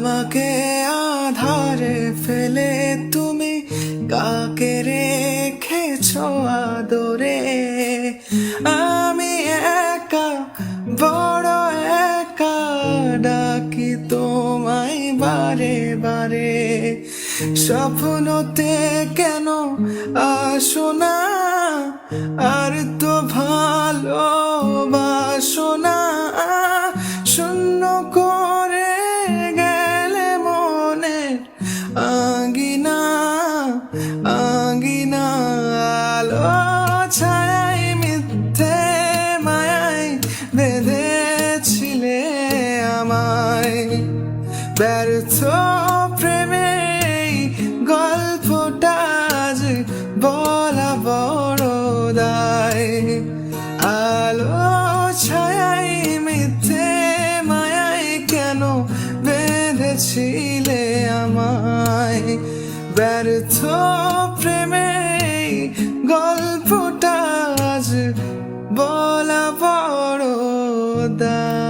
আমাকে আধারে ফেলে তুমি কাকে রেখেছো আদরে। আমি একা, বড় একা, ডাকি তোমায় বারে বারে। স্বপ্নতে কেন আসো না, আর তো ভালোবাসো না। শূন্য করে গেলে মনে আঙ্গিনা আঙ্গিনা। আলো ছায়ায় মিথ্যে মায়ায় বেঁধেছিলে আমায়। ব্যর্থ প্রেমে গল্পটা আজ বলা বড় দায়। আলো ছায়ায় মিথ্যে মায়ায় কেন বেঁধেছিলে আমায়। ব্যর্থ প্রেমে গল্পটা আজ বলা বড় দায়।